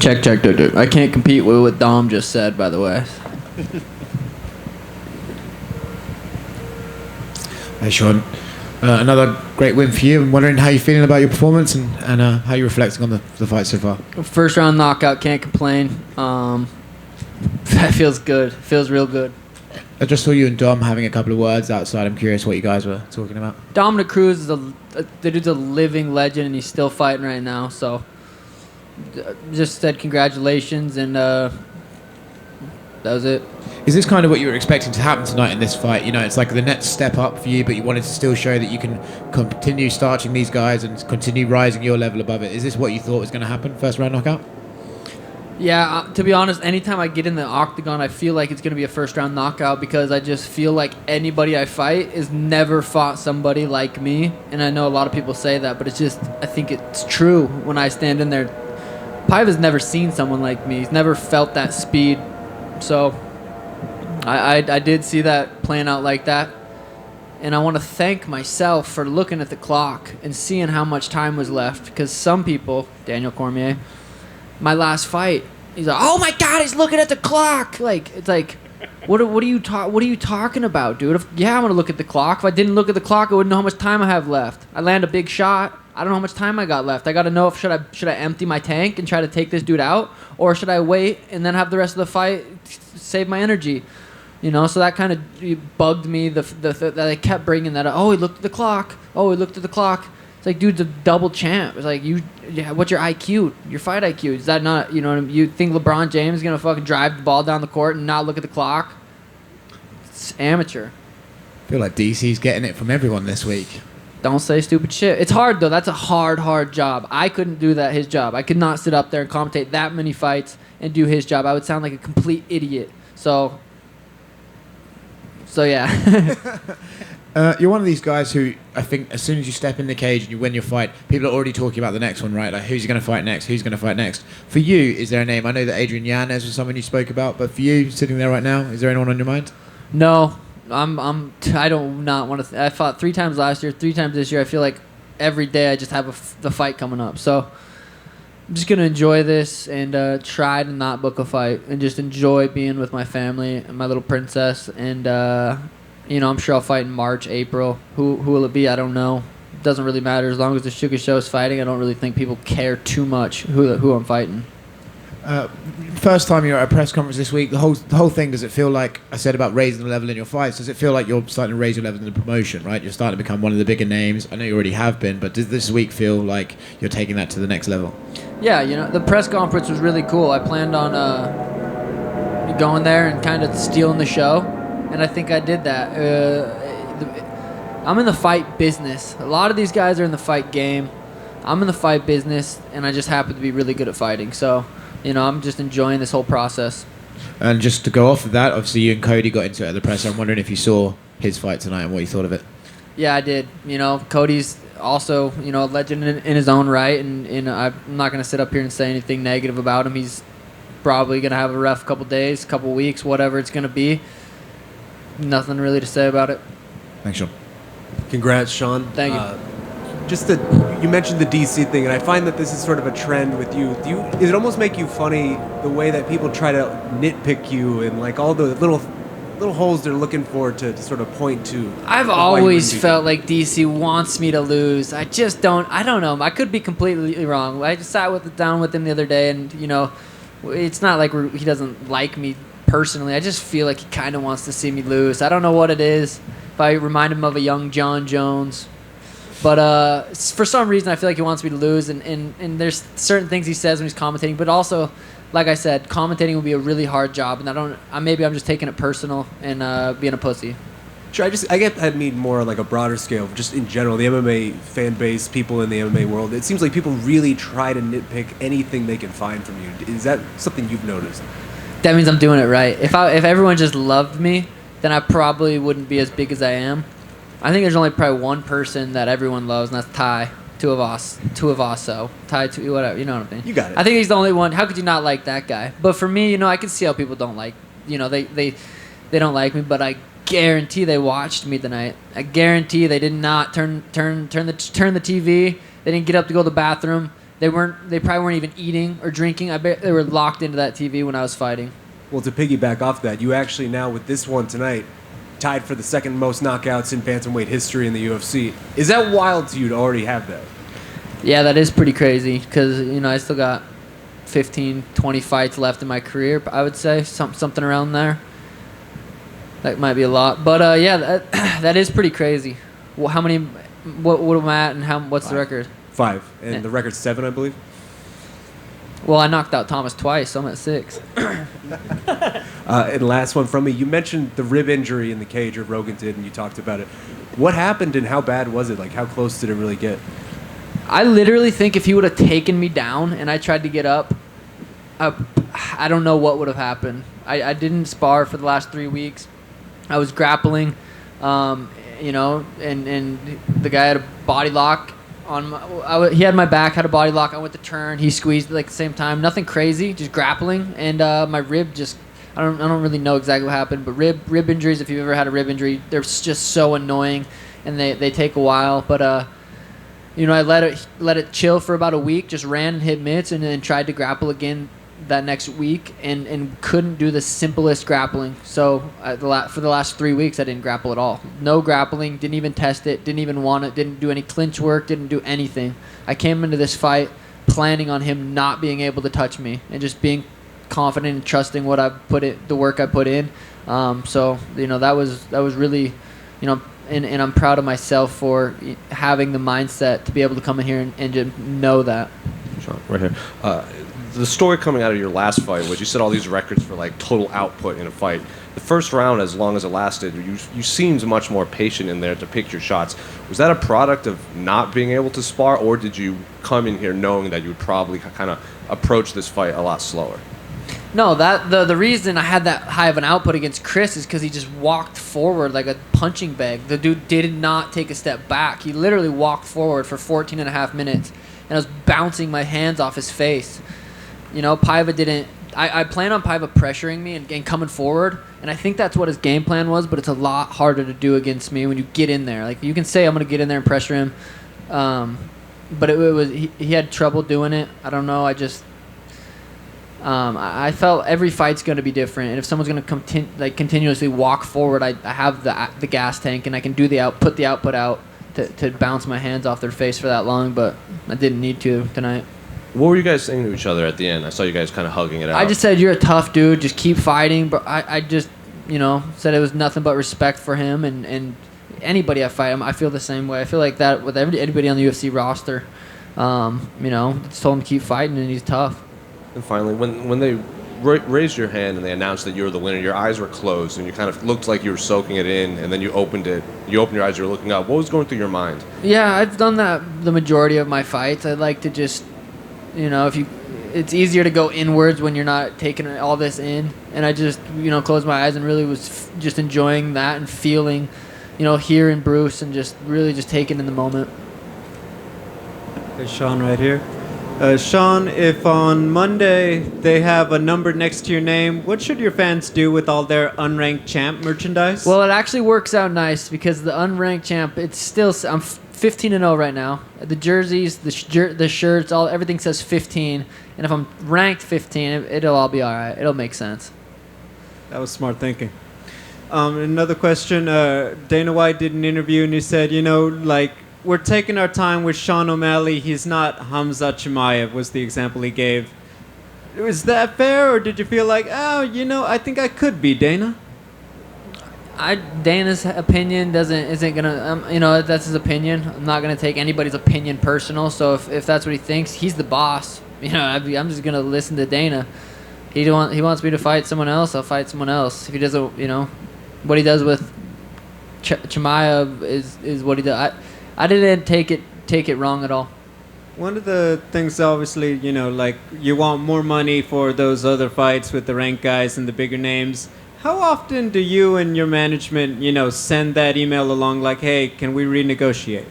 Check. I can't compete with what Dom just said, by the way. Hey, Sean. Another great win for you. I'm wondering how you're feeling about your performance and how you're reflecting on the fight so far. First round knockout, can't complain. That feels good. Feels real good. I just saw you and Dom having a couple of words outside. I'm curious what you guys were talking about. Dominic Cruz is the dude's a living legend, and he's still fighting right now. So, just said congratulations, and that was it. Is this kind of what you were expecting to happen tonight in this fight? You know, it's like the next step up for you, but you wanted to still show that you can continue starching these guys and continue rising your level above it. Is this what you thought was going to happen, first round knockout? Yeah, to be honest, anytime I get in the octagon, I feel like it's going to be a first-round knockout because I just feel like anybody I fight has never fought somebody like me. And I know a lot of people say that, but it's just, I think it's true when I stand in there. Paiva's never seen someone like me. He's never felt that speed. So I did see that playing out like that. And I want to thank myself for looking at the clock and seeing how much time was left because some people, Daniel Cormier, my last fight, he's like, "Oh my God, he's looking at the clock!" Like it's like, what are you talking about, dude? I'm gonna look at the clock. If I didn't look at the clock, I wouldn't know how much time I have left. I land a big shot. I don't know how much time I got left. I got to know if should I empty my tank and try to take this dude out, or should I wait and then have the rest of the fight save my energy? You know, so that kind of bugged me. That I kept bringing that up. Oh, he looked at the clock. Oh, he looked at the clock. It's like, dude's a double champ. It's like, what's your IQ? Your fight IQ? Is that not, you know what I mean? You think LeBron James is going to fucking drive the ball down the court and not look at the clock? It's amateur. I feel like DC's getting it from everyone this week. Don't say stupid shit. It's hard, though. That's a hard job. I couldn't do that, his job. I could not sit up there and commentate that many fights and do his job. I would sound like a complete idiot. So yeah. You're one of these guys who I think as soon as you step in the cage and you win your fight, people are already talking about the next one, right? Like, who's going to fight next? Who's going to fight next? For you, is there a name? I know that Adrian Yanez was someone you spoke about, but for you, sitting there right now, is there anyone on your mind? No, I don't not want to. I fought 3 times last year, 3 times this year. I feel like every day I just have the fight coming up. So I'm just gonna enjoy this and try to not book a fight and just enjoy being with my family and my little princess. And you know, I'm sure I'll fight in March, April. Who will it be? I don't know. It doesn't really matter as long as the Sugar Show is fighting. I don't really think people care too much who I'm fighting. First time you're at a press conference this week, the whole thing, does it feel like, I said about raising the level in your fights, does it feel like you're starting to raise your level in the promotion, right? You're starting to become one of the bigger names. I know you already have been, but does this week feel like you're taking that to the next level? Yeah, you know, the press conference was really cool. I planned on going there and kind of stealing the show, and I think I did that. I'm in the fight business. A lot of these guys are in the fight game. I'm in the fight business, and I just happen to be really good at fighting. So, you know, I'm just enjoying this whole process. And just to go off of that, obviously you and Cody got into it at the press. I'm wondering if you saw his fight tonight and what you thought of it. Yeah, I did. You know, Cody's also, you know, a legend in his own right, and I'm not going to sit up here and say anything negative about him. He's probably going to have a rough couple days, couple weeks, whatever it's going to be. Nothing really to say about it. Thanks, Sean. Congrats, Sean. Thank you. You mentioned the DC thing, and I find that this is sort of a trend with you. Does it almost make you funny the way that people try to nitpick you and like all the little holes they're looking for to sort of point to? I've always felt like DC wants me to lose. I just don't. I don't know. I could be completely wrong. I just sat down with him the other day, and you know, it's not like he doesn't like me personally. I just feel like he kind of wants to see me lose. I don't know what it is. If I remind him of a young John Jones. But for some reason, I feel like he wants me to lose, and there's certain things he says when he's commentating. But also, like I said, commentating will be a really hard job, and maybe I'm just taking it personal and being a pussy. Sure, I mean more like a broader scale, just in general, the MMA fan base, people in the MMA world. It seems like people really try to nitpick anything they can find from you. Is that something you've noticed? That means I'm doing it right. If everyone just loved me, then I probably wouldn't be as big as I am. I think there's only probably one person that everyone loves, and that's Ty Tuivasa. Ty, whatever, you know what I mean? You got it. I think he's the only one. How could you not like that guy? But for me, you know, I can see how people don't like, you know, they don't like me, but I guarantee they watched me tonight. I guarantee they did not turn the TV. They didn't get up to go to the bathroom. They probably weren't even eating or drinking. I bet they were locked into that TV when I was fighting. Well, to piggyback off that, you actually now with this one tonight tied for the second most knockouts in bantamweight history in the UFC. Is that wild to you to already have that? Yeah, that is pretty crazy because, I still got 15, 20 fights left in my career, I would say. Something around there. That might be a lot. But, yeah, that is pretty crazy. Well, how many... What am I at and what's the record? 5. And the record's 7, I believe. Well, I knocked out Thomas twice, so I'm at 6. And last one from me. You mentioned the rib injury in the cage, or Rogan did, and you talked about it. What happened and how bad was it? Like, how close did it really get? I literally think if he would have taken me down and I tried to get up, I don't know what would have happened. I didn't spar for the last 3 weeks. I was grappling, and the guy had a body lock on he had my back, had a body lock. I went to turn, he squeezed it at the same time. Nothing crazy, just grappling, and my rib just. I don't really know exactly what happened, but rib injuries. If you've ever had a rib injury, they're just so annoying, and they take a while. But I let it chill for about a week, just ran and hit mitts, and then tried to grapple again that next week, and couldn't do the simplest grappling. So for the last 3 weeks, I didn't grapple at all. No grappling, didn't even test it, didn't even want it, didn't do any clinch work, didn't do anything. I came into this fight planning on him not being able to touch me and just being confident and trusting the work I put in. So that was really, and I'm proud of myself for having the mindset to be able to come in here and just know that. Sean, right here. The story coming out of your last fight was you set all these records for like total output in a fight. The first round, as long as it lasted, you seemed much more patient in there to pick your shots. Was that a product of not being able to spar, or did you come in here knowing that you would probably kind of approach this fight a lot slower? No, the reason I had that high of an output against Chris is because he just walked forward like a punching bag. The dude did not take a step back. He literally walked forward for 14 and a half minutes, and I was bouncing my hands off his face. Paiva didn't. I plan on Paiva pressuring me and coming forward, and I think that's what his game plan was, but it's a lot harder to do against me when you get in there. Like, you can say I'm going to get in there and pressure him, but he had trouble doing it. I don't know. I felt every fight's going to be different, and if someone's going to continuously walk forward, I have the gas tank, and I can do put the output out to bounce my hands off their face for that long, but I didn't need to tonight. What were you guys saying to each other at the end? I saw you guys kind of hugging it out. I just said, you're a tough dude, just keep fighting, but I just, said it was nothing but respect for him, and anybody I fight, I feel the same way. I feel like that with anybody on the UFC roster. Just told him to keep fighting, and he's tough. And finally, when they raised your hand and they announced that you were the winner, your eyes were closed and you kind of looked like you were soaking it in, and then you opened your eyes, you were looking up. What was going through your mind? Yeah, I've done that the majority of my fights. I like to just, it's easier to go inwards when you're not taking all this in, and I just, closed my eyes and really was just enjoying that and feeling, hearing Bruce and just really just taking in the moment. There's Sean right here. Sean, if on Monday they have a number next to your name, what should your fans do with all their unranked champ merchandise? Well, it actually works out nice because the unranked champ, I'm 15-0 right now. The jerseys, the shirts, everything says 15, and if I'm ranked 15, it'll all be all right. It'll make sense. That was smart thinking. Another question. Dana White did an interview and he said, we're taking our time with Sean O'Malley. He's not Hamza Chimaev, was the example he gave. Was that fair, or did you feel like, I think I could be Dana? Dana's opinion isn't gonna, that's his opinion. I'm not gonna take anybody's opinion personal. So if that's what he thinks, he's the boss. I'm just gonna listen to Dana. He wants me to fight someone else, I'll fight someone else. If he doesn't, what he does with Chimaev is what he does. I didn't take it wrong at all. One of the things, obviously, you want more money for those other fights with the ranked guys and the bigger names. How often do you and your management, send that email along like, hey, can we renegotiate?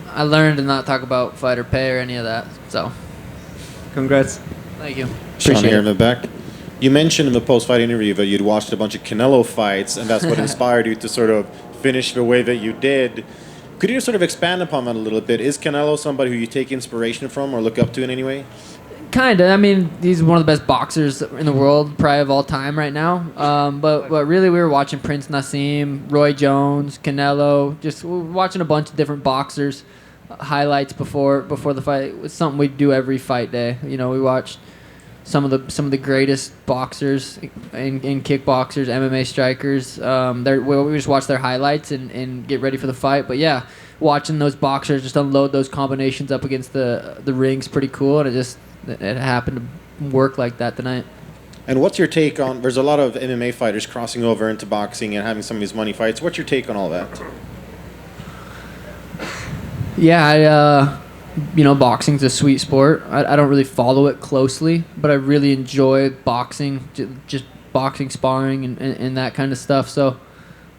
I learned to not talk about fighter pay or any of that, so. Congrats. Thank you. Sean here in the back. You mentioned in the post-fight interview that you'd watched a bunch of Canelo fights, and that's what inspired you to sort of finish the way that you did. Could you sort of expand upon that a little bit? Is Canelo somebody who you take inspiration from or look up to in any way? Kind of. I mean, he's one of the best boxers in the world, probably of all time right now. But really, we were watching Prince Nassim, Roy Jones, Canelo, just watching a bunch of different boxers highlights before the fight. It's something we do every fight day. You know, we watched some of the greatest boxers and kickboxers, MMA strikers. We just watch their highlights and get ready for the fight. But yeah, watching those boxers just unload those combinations up against the ring's pretty cool, and it happened to work like that tonight. And what's your take on? There's a lot of MMA fighters crossing over into boxing and having some of these money fights. What's your take on all that? Yeah, boxing's a sweet sport. I don't really follow it closely, but I really enjoy boxing, just boxing, sparring, and that kind of stuff. So,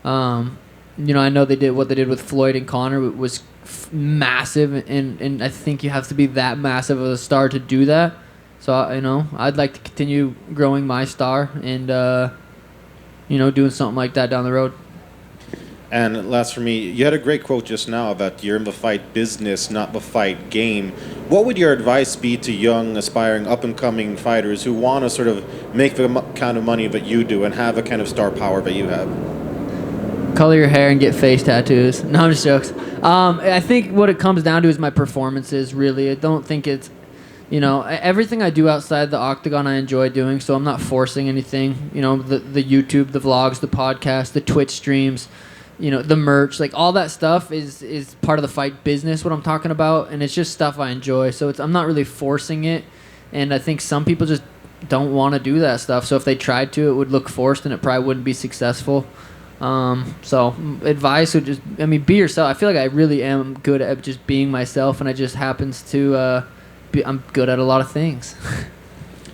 I know what they did with Floyd and Conor was massive, and I think you have to be that massive of a star to do that. So, I'd like to continue growing my star and, doing something like that down the road. And last for me, you had a great quote just now about you're in the fight business, not the fight game. What would your advice be to young, aspiring, up-and-coming fighters who want to sort of make the kind of money that you do and have the kind of star power that you have? Color your hair and get face tattoos. No, I'm just jokes. I think what it comes down to is my performances, really. I don't think it's, everything I do outside the octagon I enjoy doing, so I'm not forcing anything. The YouTube, the vlogs, the podcast, the Twitch streams, the merch, like all that stuff is part of the fight business, what I'm talking about, and it's just stuff I enjoy. So I'm not really forcing it, and I think some people just don't want to do that stuff. So if they tried to, it would look forced, and it probably wouldn't be successful. So advice would just, be yourself. I feel like I really am good at just being myself, and I just happens to, I'm good at a lot of things.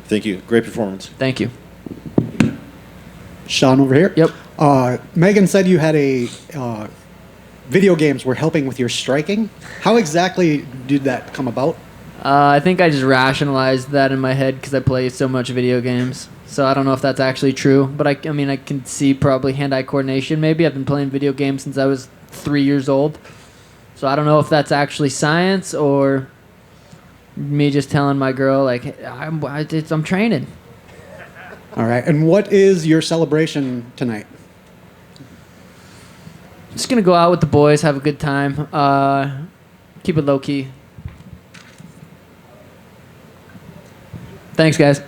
Thank you. Great performance. Thank you. Sean over here. Yep. Megan said you had video games were helping with your striking. How exactly did that come about? I think I just rationalized that in my head because I play so much video games. So I don't know if that's actually true, but I can see probably hand-eye coordination maybe. I've been playing video games since I was 3 years old. So I don't know if that's actually science or me just telling my girl, like, I'm training. All right. And what is your celebration tonight? Just going to go out with the boys, have a good time. Keep it low-key. Thanks, guys.